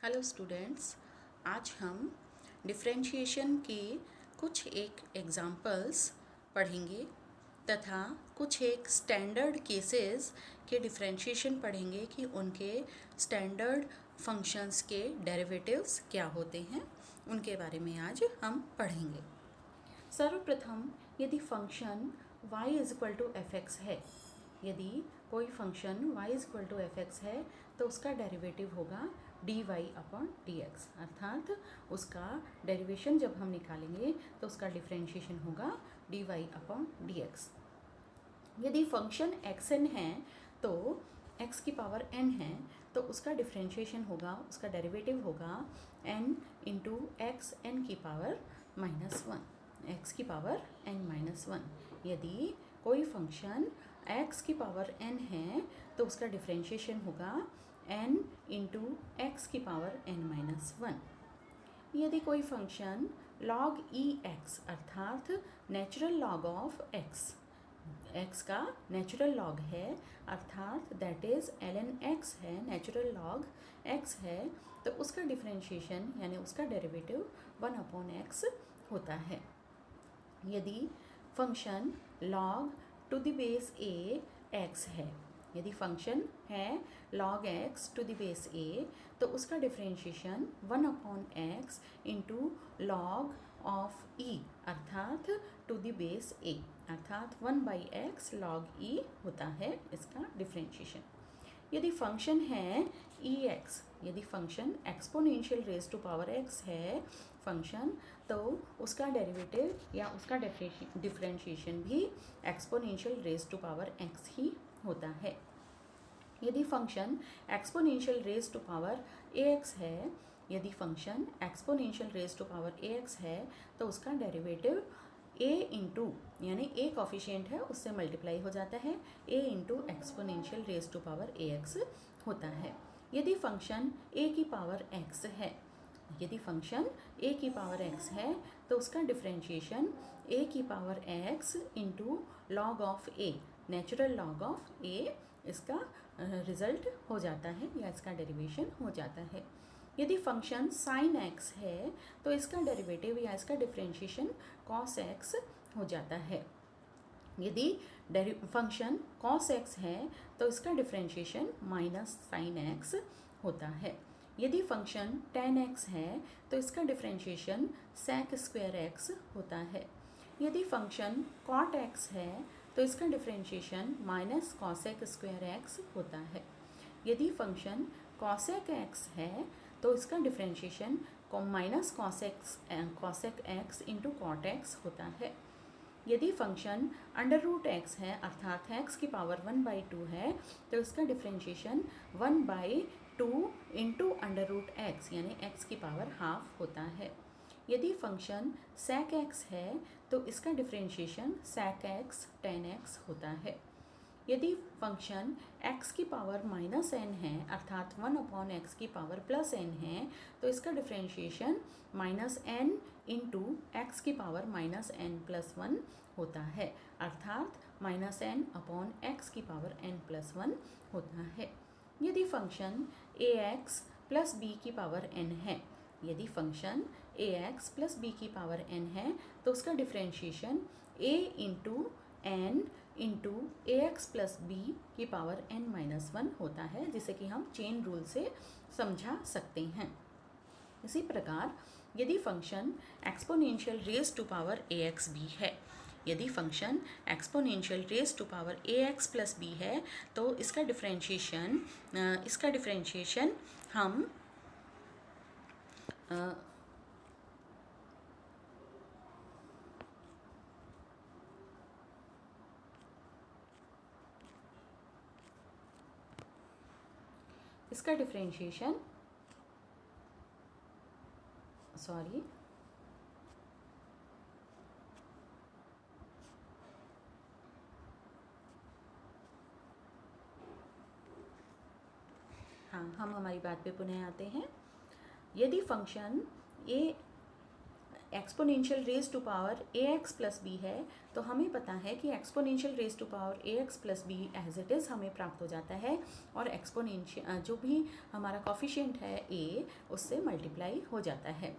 Hello students, आज हम differentiation के कुछ एक एग्जाम्पल्स पढ़ेंगे तथा कुछ एक स्टैंडर्ड केसेस के डिफरेंशिएशन पढ़ेंगे कि उनके स्टैंडर्ड फंक्शंस के डेरिवेटिव्स क्या होते हैं, उनके बारे में आज हम पढ़ेंगे। सर्वप्रथम, यदि function y is to F x है, यदि कोई function y is to F x है तो उसका डेरिवेटिव होगा dy अपॉन dx, अर्थात उसका डेरिवेशन जब हम निकालेंगे तो उसका डिफरेंशिएशन होगा dy अपॉन dx। यदि फंक्शन xn है तो x की पावर n है तो उसका डिफरेंशिएशन होगा, उसका डेरिवेटिव होगा n इंटू एक्स एन की पावर -1, x की पावर n-1। यदि कोई फंक्शन x की पावर n है तो उसका डिफरेंशिएशन होगा n इंटू एक्स की पावर n-1। यदि कोई फंक्शन log e x अर्थात नेचुरल लॉग ऑफ x का नेचुरल लॉग है, अर्थात दैट इज़ ln x है, नेचुरल लॉग x है, तो उसका डिफरेंशिएशन यानी उसका डेरिवेटिव 1 अपॉन x होता है। यदि function log to the base a x है, यदि फंक्शन है log x to the base a तो उसका differentiation 1 upon x into log of e अर्थात टू द बेस a, अर्थात 1/x log e होता है इसका डिफरेंशिएशन। यदि फंक्शन है ex, यदि function exponential raise to power x है फंक्शन, तो उसका डेरिवेटिव या उसका डिफरेंशिएशन भी exponential raise to power x ही होता है। यदि function exponential raise to power ax है, यदि function exponential raise to power ax है तो उसका डेरिवेटिव a इंटू यानी a कॉफिशिएंट है उससे मल्टीप्लाई हो जाता है, a into exponential raise to power ax होता है। यदि फंक्शन a की पावर x है, यदि फंक्शन a की पावर x है तो उसका डिफरेंशिएशन a की power x into log of a, natural log of a, इसका रिजल्ट हो जाता है या इसका डेरिवेशन हो जाता है। यदि फंक्शन sin x है तो इसका डेरिवेटिव या इसका डिफरेंशिएशन cos x हो जाता है। यदि फंक्शन cos x है तो इसका डिफरेंशिएशन माइनस sin x होता है। यदि फंक्शन tan x है तो इसका डिफरेंशिएशन sec स्क्वायर x होता है। यदि फंक्शन cot x है तो इसका differentiation minus cosec square x होता है। यदि फंक्शन cosec x है तो इसका differentiation minus cosec x into cot x होता है। यदि फंक्शन अंडर रूट x है अर्थात x की पावर 1/2 है तो इसका differentiation 1/2 into under root x यानी x की पावर हाफ होता है। यदि फंक्शन sec x है तो इसका differentiation sec x tan x होता है। यदि फंक्शन x की पावर -n है अर्थात 1 अपॉन x की पावर +n है तो इसका डिफरेंशिएशन -n इंटू एक्स की पावर -n+1 होता है, अर्थात -n अपॉन x की पावर n+1 होता है। यदि फंक्शन ax प्लस b की पावर n है, यदि फंक्शन ax प्लस b की पावर n है तो उसका differentiation a into n into ax plus b की पावर n-1 होता है, जिसे कि हम चेन रूल से समझा सकते हैं। इसी प्रकार यदि function exponential raise to power ax b है, यदि function exponential raise to power ax plus b है तो इसका डिफरेंशिएशन हम इसका डिफरेंशिएशन हम हमारी बात पे पुनः आते हैं। यदि function exponential raise to power a x plus b है, तो हमें पता है कि exponential raise to power a x plus b as it is हमें प्राप्त हो जाता है, और एक्सपोनेंशियल जो भी हमारा कॉफिशिएंट है ए, उससे मल्टीप्लाई हो जाता है।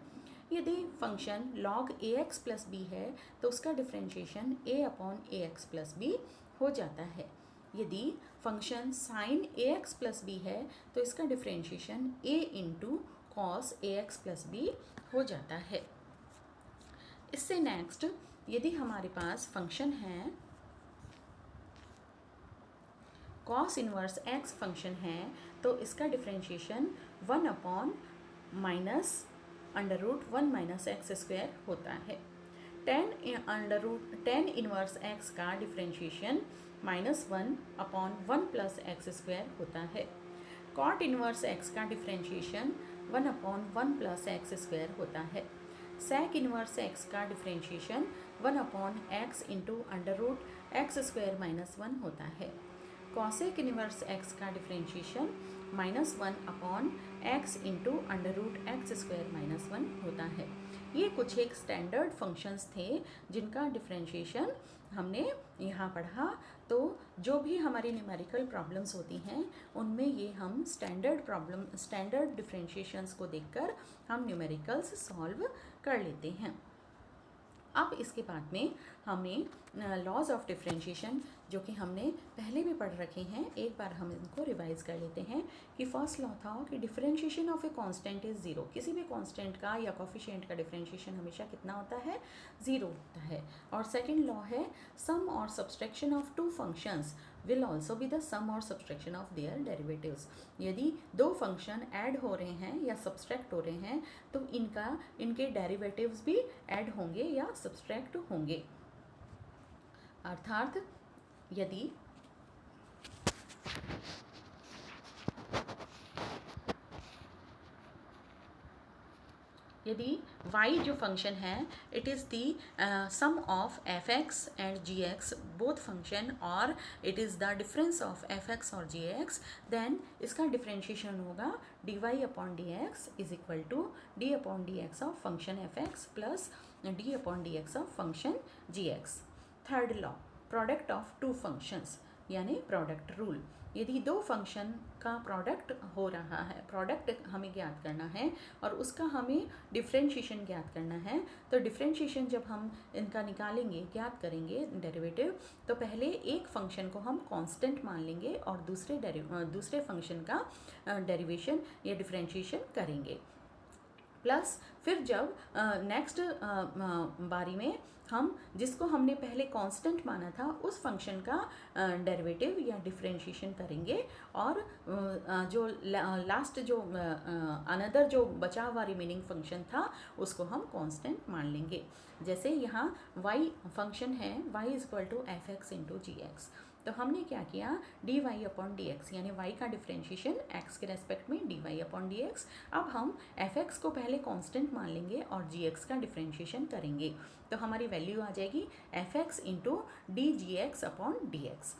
यदि function log a x plus b है तो उसका differentiation a upon a x plus b हो जाता है। यदि function sine a x plus b है तो इसका differentiation a into cos a x plus b हो जाता है। इससे नेक्स्ट, यदि हमारे पास फंक्शन है कॉस इनवर्स एक्स फंक्शन है तो इसका differentiation 1 upon minus under root 1 minus x square होता है। टेन इनवर्स एक्स का differentiation -1 upon 1 plus x square होता है। कॉट इनवर्स एक्स का differentiation 1 upon 1 plus x square होता है। सेक इनवर्स एक्स का differentiation 1 upon x into under root x square -1 होता है। कॉसेक इनवर्स एक्स का differentiation -1 upon x into under root x square -1 होता है। ये कुछ एक स्टैंडर्ड फंक्शंस थे जिनका डिफ्रेंशिएशन हमने यहाँ पढ़ा। तो जो भी हमारी न्यूमेरिकल प्रॉब्लम्स होती हैं उनमें ये हम स्टैंडर्ड डिफ्रेंशिएशंस को देखकर हम न्यूमेरिकल्स सॉल्व कर लेते हैं। अब इसके बाद में हमें लॉज ऑफ डिफ्रेंशिएशन जो कि हमने पहले भी पढ़ रखे हैं, एक बार हम इनको रिवाइज कर लेते हैं। कि फर्स्ट लॉ था कि differentiation of a constant is zero. किसी भी कांस्टेंट का या कोफिशिएंट का डिफरेंशिएशन हमेशा कितना होता है? ज़ीरो होता है। और सेकंड लॉ है सम और subtraction of two functions will also be the sum और सब्सट्रैक्शन ऑफ देयर डेरिवेटिव्स। यदि दो फंक्शन ऐड हो रहे हैं या सब्सट्रैक्ट हो रहे हैं तो इनके डेरिवेटिव्स भी ऐड होंगे या सब्सट्रैक्ट होंगे। अर्थात यदि y जो फंक्शन है it is the sum of f x and g x both function, और it is the difference of f x और जी एक्स, देन इसका डिफ्रेंशिएशन होगा d y upon d x is equal to d upon d x of function f x plus d upon d x of function g x. Third law, product of two functions यानी product rule. यदि दो function का product हो रहा है, product हमें ज्ञात करना है और उसका हमें डिफ्रेंशिएशन ज्ञात करना है, तो डिफ्रेंशिएशन जब हम इनका निकालेंगे, ज्ञात करेंगे डेरिवेटिव, तो पहले एक फंक्शन को हम कांस्टेंट मान लेंगे और दूसरे फंक्शन का डेरिवेशन या डिफ्रेंशिएशन करेंगे। प्लस फिर जब नेक्स्ट बारी में हम जिसको हमने पहले कांस्टेंट माना था उस फंक्शन का डेरिवेटिव या डिफरेंशिएशन करेंगे, और जो लास्ट जो अनदर जो बचा हुआ रिमेनिंग फंक्शन था उसको हम कांस्टेंट मान लेंगे। जैसे यहाँ y फंक्शन है, y is equal to F x into g x, तो हमने क्या किया, d y upon d x यानी y का डिफ्रेंशिएशन x के रेस्पेक्ट में d y upon d x. अब हम एफ एक्स को पहले कांस्टेंट मान लेंगे और जी एक्स का डिफ्रेंशिएशन करेंगे, तो हमारी वैल्यू आ जाएगी F x into D G x upon d x.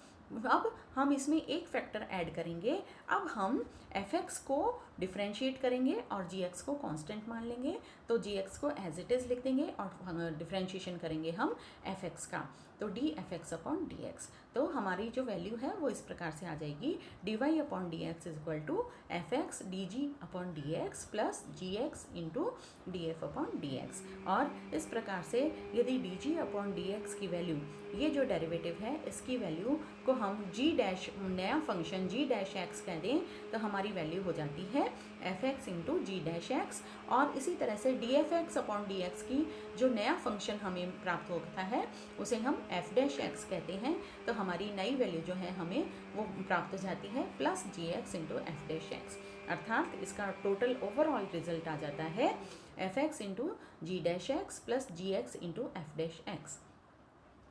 अब हम इसमें एक फैक्टर ऐड करेंगे। अब हम एफ एक्स को डिफ्रेंशिएट करेंगे और जी एक्स को कांस्टेंट मान लेंगे, तो जी एक्स को एज इट इज़ लिख देंगे और डिफ्रेंशिएशन करेंगे हम एफ एक्स का, तो d f x upon d x. तो हमारी जो वैल्यू है वो इस प्रकार से आ जाएगी, d y upon d x is equal to F x d g upon d x plus g x into d f upon d x. और इस प्रकार से यदि d g upon d x की वैल्यू, ये जो डेरिवेटिव है इसकी वैल्यू को हम जी डैश नया फंक्शन जी डैश एक्स कह दें, तो हमारी वैल्यू हो जाती है f x into g dash x. और इसी तरह से D f x upon d x की जो नया फंक्शन हमें प्राप्त होता है उसे हम एफ डैश एक्स कहते हैं, तो हमारी नई वैल्यू जो है हमें वो प्राप्त हो जाती है plus g x into f dash x. अर्थात इसका टोटल ओवरऑल रिजल्ट आ जाता है f x into g dash x plus g x into f dash x.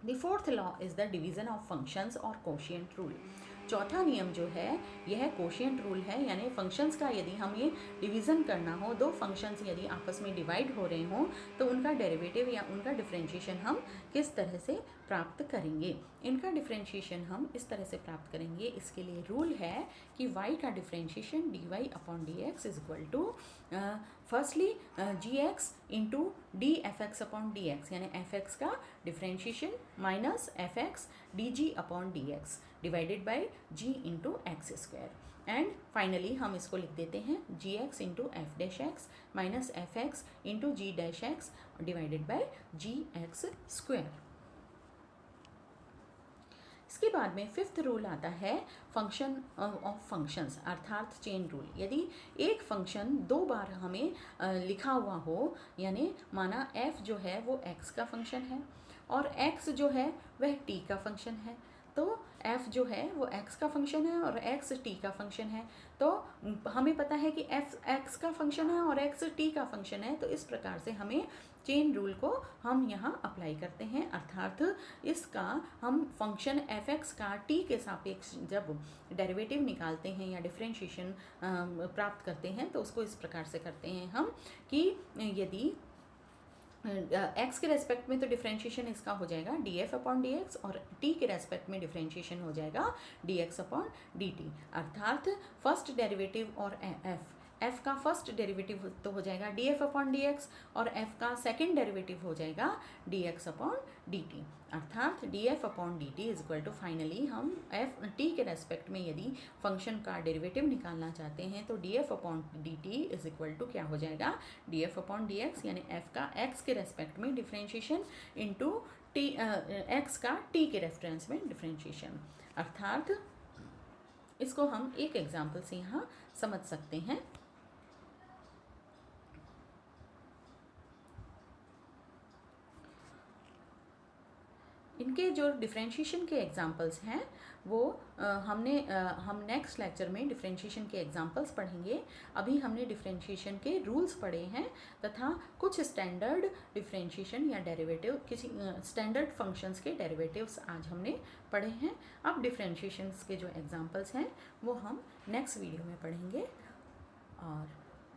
The fourth law is the division of functions or quotient rule। चौथा नियम जो है यह कोशिएंट रूल है, यानी फंक्शंस का यदि हमें डिवीज़न करना हो, दो फंक्शंस यदि आपस में डिवाइड हो रहे हों तो उनका डेरिवेटिव या उनका डिफरेंशिएशन हम किस तरह से प्राप्त करेंगे। इनका डिफरेंशिएशन हम इस तरह से प्राप्त करेंगे, इसके लिए रूल है कि y का differentiation dy upon d x is equal to firstly g x into d f x upon d x, यानी एफ एक्स का differentiation minus f x d g upon d x divided by g into x square. And finally हम इसको लिख देते हैं g x into f dash x minus f x into g dash x divided by g x square. इसके बाद में fifth rule आता है फंक्शन ऑफ फंक्शंस अर्थात चेन रूल। यदि एक फंक्शन दो बार हमें लिखा हुआ हो, यानी माना f जो है वो x का फंक्शन है और x जो है वह t का फंक्शन है, तो f जो है वो x का फंक्शन है और x t का फंक्शन है, तो हमें पता है कि f x का फंक्शन है और x t का फंक्शन है, तो इस प्रकार से हमें चेन रूल को हम यहाँ अप्लाई करते हैं। अर्थात इसका हम फंक्शन एफ एक्स का टी के सापेक्ष जब डेरिवेटिव निकालते हैं या डिफरेंशिएशन प्राप्त करते हैं तो उसको इस प्रकार से करते हैं हम कि यदि x के रेस्पेक्ट में तो डिफरेंशिएशन इसका हो जाएगा d f upon d x और t के रेस्पेक्ट में डिफरेंशिएशन हो जाएगा d x upon d t. अर्थात फर्स्ट डेरिवेटिव और f का फर्स्ट डेरिवेटिव तो हो जाएगा d f upon d x और f का सेकेंड डेरिवेटिव हो जाएगा d x upon d t. अर्थात d f upon d t is equal to finally हम एफ टी के रेस्पेक्ट में यदि फंक्शन का डेरिवेटिव निकालना चाहते हैं तो d f upon d t is equal to क्या हो जाएगा d f upon d x, यानी f का x के रेस्पेक्ट में डिफरेंशिएशन इंटू टी x का t के रेफरेंस में डिफरेंशिएशन। अर्थात इसको हम एक एग्जाम्पल से यहाँ समझ सकते हैं। इनके जो डिफरेंशिएशन के एग्जांपल्स हैं वो हम नेक्स्ट लेक्चर में डिफरेंशिएशन के एग्जांपल्स पढ़ेंगे। अभी हमने डिफरेंशिएशन के रूल्स पढ़े हैं तथा कुछ स्टैंडर्ड डिफरेंशिएशन या डेरिवेटिव किसी स्टैंडर्ड फंक्शंस के डेरिवेटिव्स आज हमने पढ़े हैं। अब डिफरेंशिएशंस के जो एग्जांपल्स हैं वो हम नेक्स्ट वीडियो में पढ़ेंगे और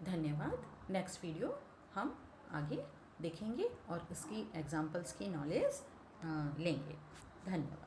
धन्यवाद। नेक्स्ट वीडियो हम आगे देखेंगे और इसकी एग्जांपल्स की नॉलेज लेंगे। धन्यवाद।